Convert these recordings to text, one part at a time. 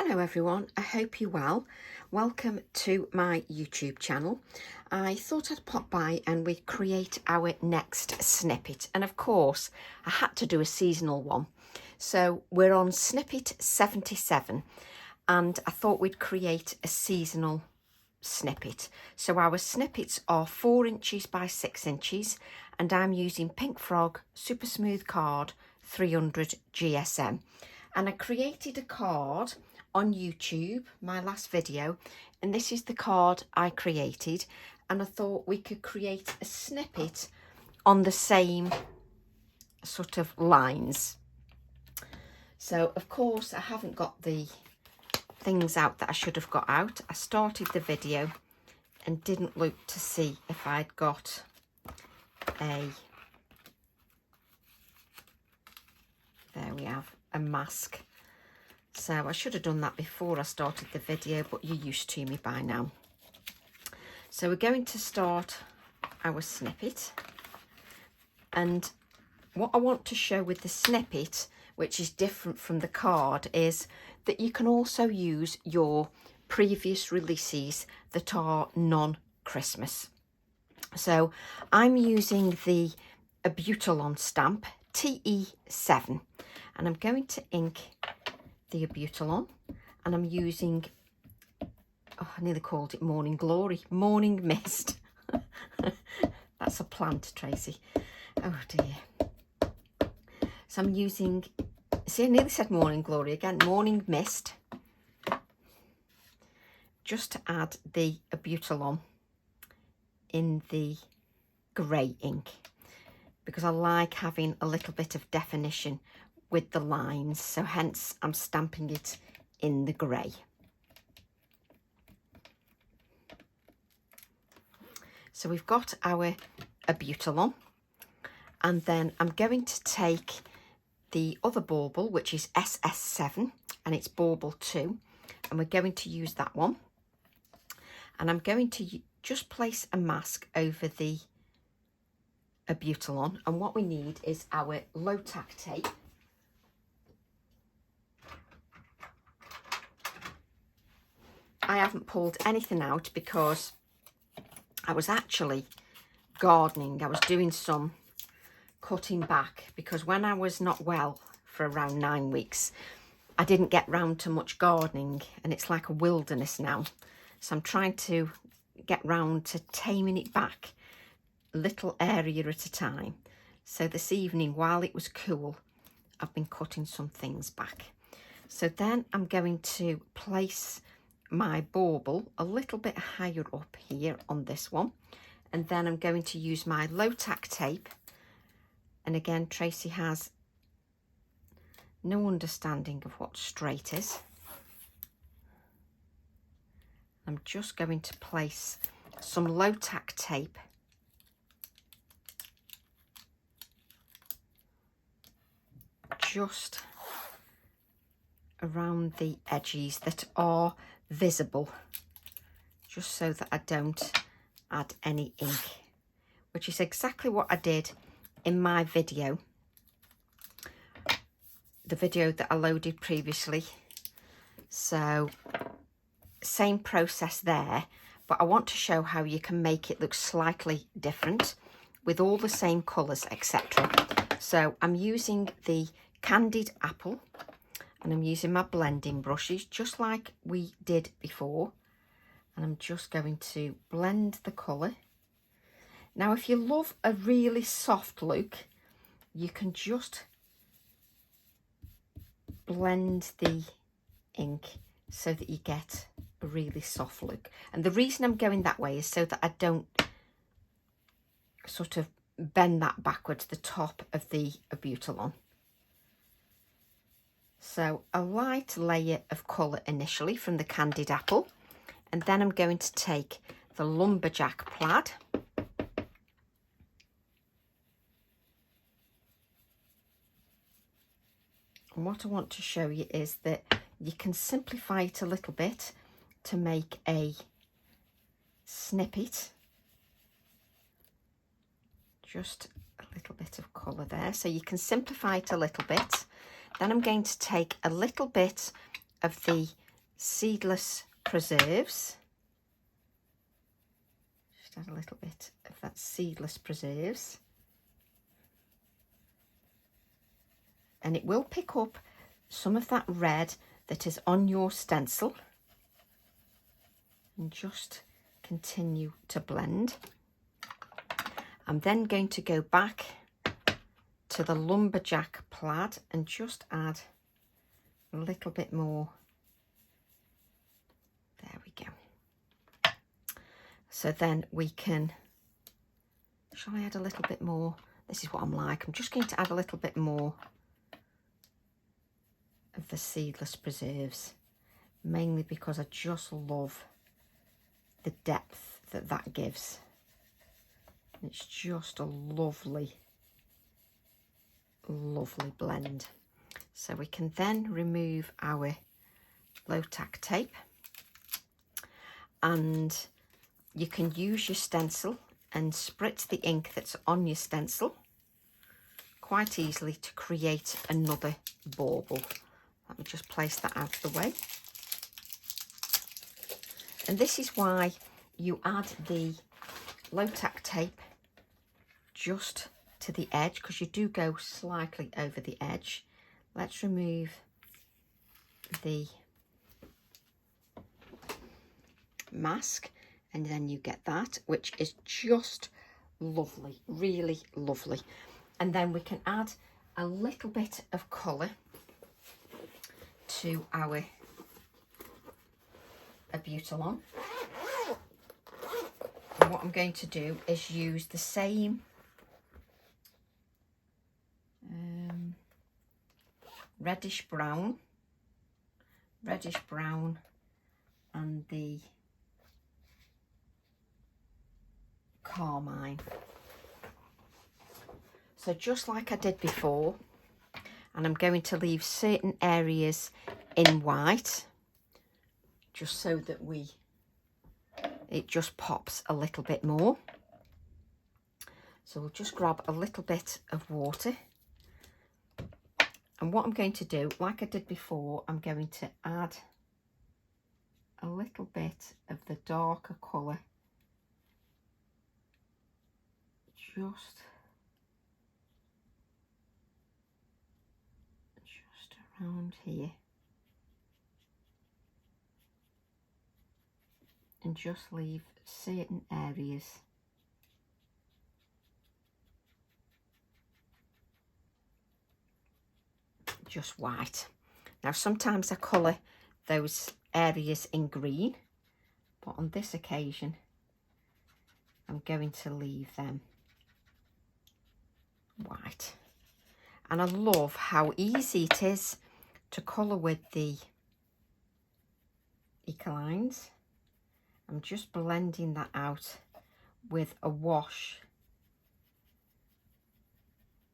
Hello everyone, I hope you're well. Welcome to my YouTube channel. I thought I'd pop by and we'd create our next snippet, and of course I had to do a seasonal one. So we're on snippet 77 and I thought we'd create a seasonal snippet. So our snippets are 4 inches by 6 inches and I'm using Pink Frog Super Smooth Card 300 GSM. And I created a card on YouTube, my last video, and this is the card I created, and I thought we could create a snippet on the same sort of lines. So of course I haven't got the things out that I should have got out. I started the video and didn't look to see if I'd got there we have a mask. So I should have done that before I started the video, but you're used to me by now. So we're going to start our snippet, and what I want to show with the snippet, which is different from the card, is that you can also use your previous releases that are non-Christmas. So I'm using the Abutalon stamp TE7, and I'm going to ink the Abutalon, and I'm using, I nearly called it Morning Glory, Morning Mist. That's a plant, Tracy. Oh dear. So I'm using, see, I nearly said Morning Glory again, Morning Mist, just to add the Abutalon in the grey ink, because I like having a little bit of definition with the lines, so hence I'm stamping it in the grey. So we've got our Abutalon, and then I'm going to take the other bauble, which is SS7, and it's bauble 2, and we're going to use that one, and I'm going to just place a mask over the Abutalon, and what we need is our low tack tape. I haven't pulled anything out because I was actually gardening. I was doing some cutting back because when I was not well for around 9 weeks, I didn't get round to much gardening, and it's like a wilderness now. So I'm trying to get round to taming it back, little area at a time. So this evening, while it was cool, I've been cutting some things back. So then I'm going to place my bauble a little bit higher up here on this one, and then I'm going to use my low tack tape, and again Tracy has no understanding of what straight is. I'm just going to place some low tack tape just around the edges that are visible, just so that I don't add any ink, which is exactly what I did in my video, the video that I loaded previously. So same process there, but I want to show how you can make it look slightly different with all the same colours, etc. So I'm using the Candied Apple, and I'm using my blending brushes just like we did before, and I'm just going to blend the colour. Now if you love a really soft look, you can just blend the ink so that you get a really soft look, and the reason I'm going that way is so that I don't sort of bend that backwards, the top of the Abutalon. So a light layer of colour initially from the Candied Apple, and then I'm going to take the Lumberjack Plaid, and what I want to show you is that you can simplify it a little bit to make a snippet. Just a little bit of colour there, so you can simplify it a little bit. Then I'm going to take a little bit of the seedless preserves. Just add a little bit of that seedless preserves. And it will pick up some of that red that is on your stencil. And just continue to blend. I'm then going to go back to the lumberjack plaid and just add a little bit more. There we go. So then we can, shall I add a little bit more? This is what I'm like. I'm just going to add a little bit more of the seedless preserves, mainly because I just love the depth that that gives. It's just a lovely, lovely blend. So we can then remove our low tack tape, and you can use your stencil and spritz the ink that's on your stencil quite easily to create another bauble. Let me just place that out of the way. And this is why you add the low tack tape just to the edge, because you do go slightly over the edge. Let's remove the mask, and then you get that, which is just lovely, really lovely. And then we can add a little bit of colour to our Abutalon. And what I'm going to do is use the same reddish brown and the carmine. So just like I did before, and I'm going to leave certain areas in white just so that it just pops a little bit more. So we'll just grab a little bit of water. And what I'm going to do, like I did before, I'm going to add a little bit of the darker colour just around here. And just leave certain areas just white. Now sometimes I colour those areas in green, but on this occasion I'm going to leave them white. And I love how easy it is to colour with the Ecolines. I'm just blending that out with a wash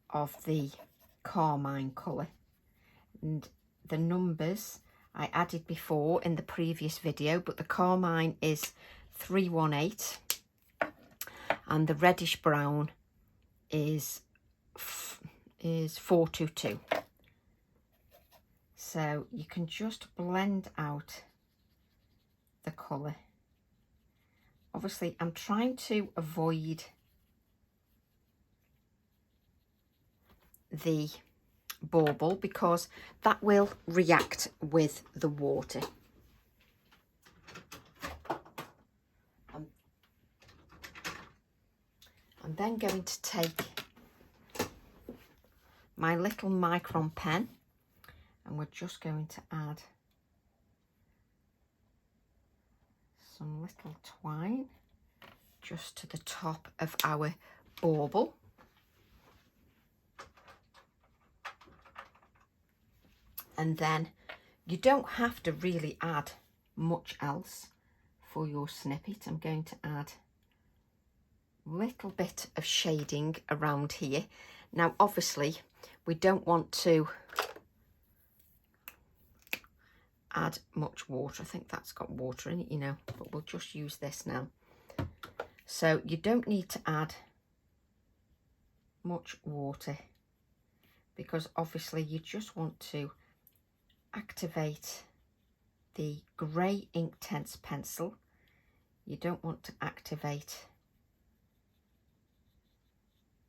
of the carmine colour. And the numbers I added before in the previous video, but the carmine is 318 and the reddish brown is 422. So you can just blend out the colour. Obviously I'm trying to avoid the bauble because that will react with the water. I'm then going to take my little micron pen and we're just going to add some little twine just to the top of our bauble. And then you don't have to really add much else for your snippet. I'm going to add a little bit of shading around here. Now obviously we don't want to add much water. I think that's got water in it, you know, but we'll just use this now. So you don't need to add much water because obviously you just want to activate the grey Inktense pencil. You don't want to activate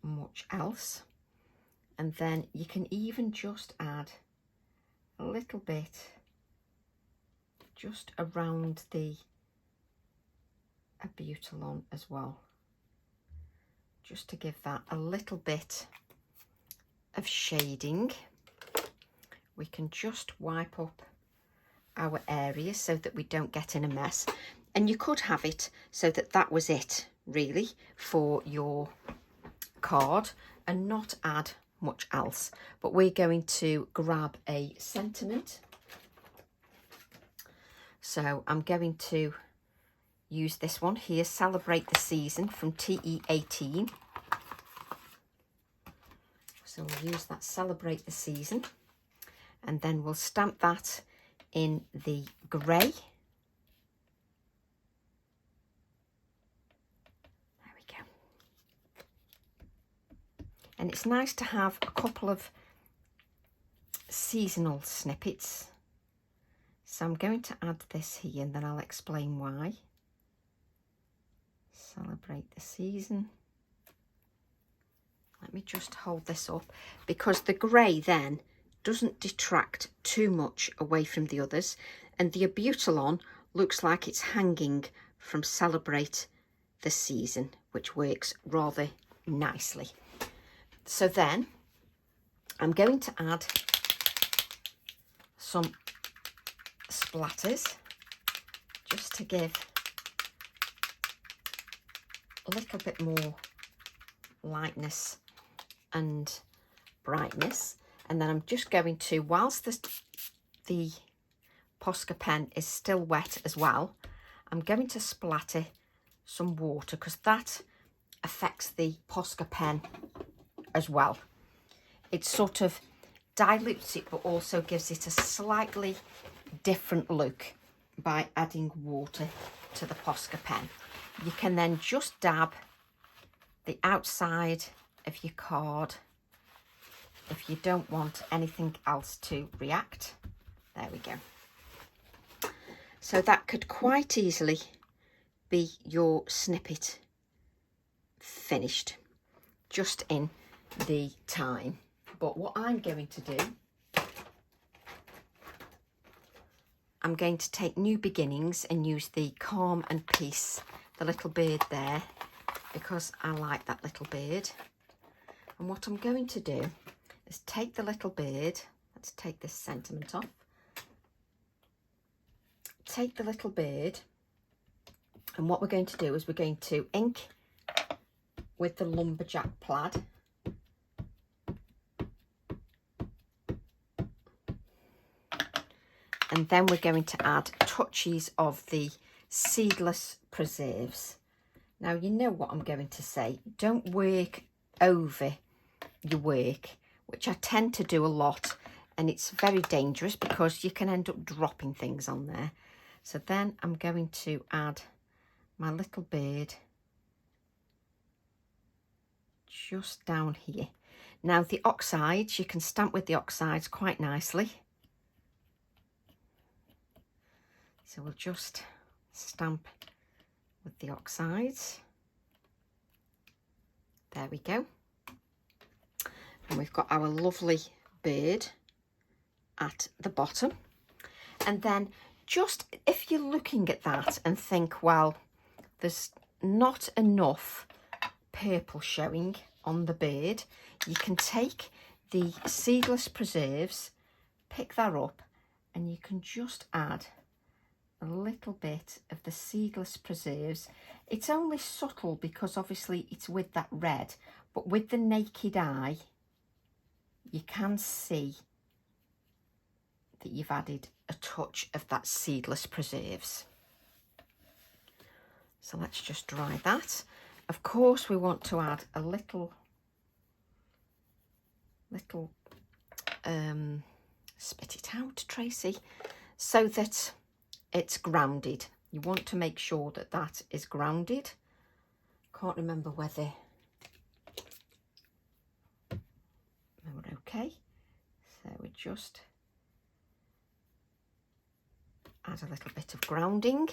much else. And then you can even just add a little bit just around the Abutilon as well, just to give that a little bit of shading. We can just wipe up our area so that we don't get in a mess. And you could have it so that that was it really for your card and not add much else. But we're going to grab a sentiment. So I'm going to use this one here, Celebrate the Season, from TE18. So we'll use that Celebrate the Season, and then we'll stamp that in the grey. There we go. And it's nice to have a couple of seasonal snippets. So I'm going to add this here and then I'll explain why. Celebrate the Season. Let me just hold this up because the grey then doesn't detract too much away from the others, and the Abutilon looks like it's hanging from Celebrate the Season, which works rather nicely. So then I'm going to add some splatters just to give a little bit more lightness and brightness. And then I'm just going to, whilst the Posca pen is still wet as well, I'm going to splatter some water because that affects the Posca pen as well. It sort of dilutes it but also gives it a slightly different look by adding water to the Posca pen. You can then just dab the outside of your card if you don't want anything else to react. There we go. So that could quite easily be your snippet finished, just in the time. But what I'm going to do, I'm going to take New Beginnings and use the Calm and Peace, the little bird there, because I like that little bird. And what I'm going to do is take the little bird, let's take this sentiment off, take the little bird, and what we're going to do is we're going to ink with the Lumberjack plaid. And then we're going to add touches of the Seedless Preserves. Now, you know what I'm going to say. Don't work over your work, which I tend to do a lot. And it's very dangerous because you can end up dropping things on there. So then I'm going to add my little bird just down here. Now, the oxides, you can stamp with the oxides quite nicely. So we'll just stamp with the oxides. There we go. And we've got our lovely bird at the bottom. And then just if you're looking at that and think, well, there's not enough purple showing on the bird, you can take the Seedless Preserves, pick that up, and you can just add a little bit of the Seedless Preserves. It's only subtle because obviously it's with that red, but with the naked eye you can see that you've added a touch of that Seedless Preserves. So let's just dry that. Of course we want to add a little spit it out, Tracy, so that it's grounded. You want to make sure that that is grounded. Can't remember whether we're okay. So we're just add a little bit of grounding.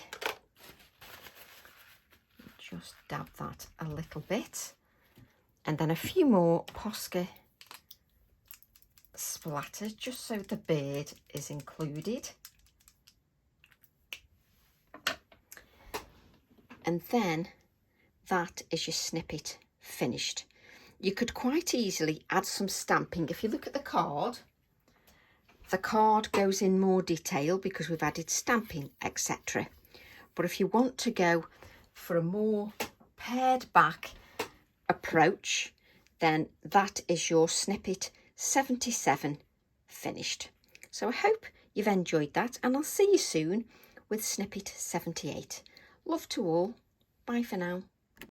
Just dab that a little bit. And then a few more Posca splatters, just so the bird is included. And then that is your snippet finished. You could quite easily add some stamping. If you look at the card goes in more detail because we've added stamping, etc. But if you want to go for a more pared back approach, then that is your snippet 77 finished. So I hope you've enjoyed that, and I'll see you soon with snippet 78. Love to all. Bye for now.